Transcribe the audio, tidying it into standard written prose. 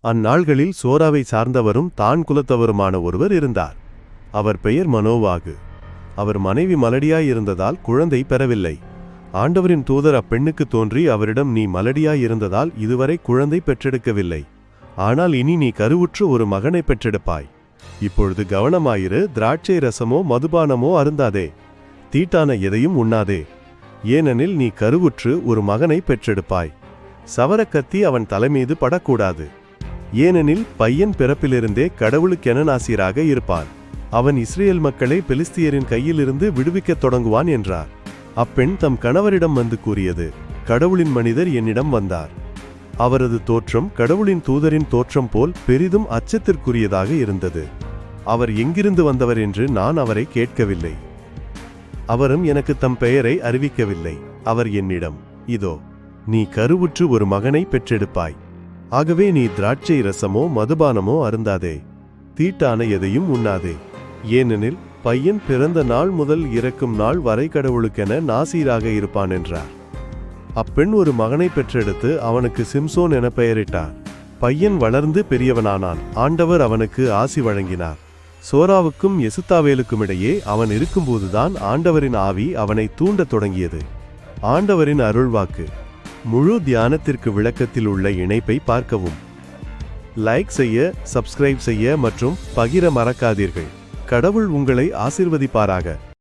அந்நாள்களில் சோராவை சார்ந்தவரும் தான் குலத்தவருமான ஒருவர் இருந்தார். அவர் பெயர் மனோவாகு. அவர் மனைவி மலடியாயிருந்ததால் குழந்தை பெறவில்லை. ஆண்டவரின் தூதர் அப்பெண்ணுக்கு தோன்றி அவரிடம், நீ மலடியாயிருந்ததால் இதுவரை குழந்தை பெற்றெடுக்கவில்லை. ஆனால் இனி நீ கருவுற்று ஒரு மகனை பெற்றெடுப்பாய். இப்பொழுது கவனமாயிரு, திராட்சை ரசமோ மதுபானமோ அருந்தாதே, தீட்டான எதையும் உண்ணாதே. ஏனெனில் நீ கருவுற்று ஒரு மகனை பெற்றெடுப்பாய். சவரக்கத்தி அவன் தலைமீது படக்கூடாது. ஏனெனில் பையன் பிறப்பிலிருந்தே கடவுளுக்கென நாசீராக இருப்பான். அவன் இஸ்ரேல் மக்களை பெலிஸ்தியரின் கையிலிருந்து விடுவிக்கத் தொடங்குவான் என்றார். அப்பெண் தம் கணவரிடம் வந்து கூறியது, கடவுளின் மனிதர் என்னிடம் வந்தார். அவரது தோற்றம் கடவுளின் தூதரின் தோற்றம் போல் பெரிதும் அச்சத்திற்குரியதாக இருந்தது. அவர் எங்கிருந்து வந்தவர் என்று நான் அவரை கேட்கவில்லை. அவரும் எனக்கு தம் பெயரை அறிவிக்கவில்லை. அவர் என்னிடம், இதோ நீ கருவுற்று ஒரு மகனை பெற்றெடுப்பாய். ஆகவே நீ திராட்சை ரசமோ மதுபானமோ அருந்தாதே, தீட்டான எதையும் உண்ணாதே. ஏனெனில் பையன் பிறந்த நாள் முதல் இறக்கும் நாள் வரை கடவுளுக்கென நாசீராக இருப்பான் என்றார். அப்பெண் ஒரு மகனை பெற்றெடுத்து அவனுக்கு சிம்சோன் என பெயரிட்டார். பையன் வளர்ந்து பெரியவனானான். ஆண்டவர் அவனுக்கு ஆசி வழங்கினார். சோராவுக்கும் எசுத்தாவேலுக்கும் இடையே அவன் இருக்கும்போதுதான் ஆண்டவரின் ஆவி அவனை தூண்டத் தொடங்கியது. ஆண்டவரின் அருள்வாக்கு. முழு தியானத்திற்கு விளக்கத்தில் உள்ள இணைப்பை பார்க்கவும். லைக் செய்ய, சப்ஸ்கிரைப் செய்ய மற்றும் பகிர மறக்காதீர்கள். கடவுள் உங்களை ஆசீர்வதிப்பாராக.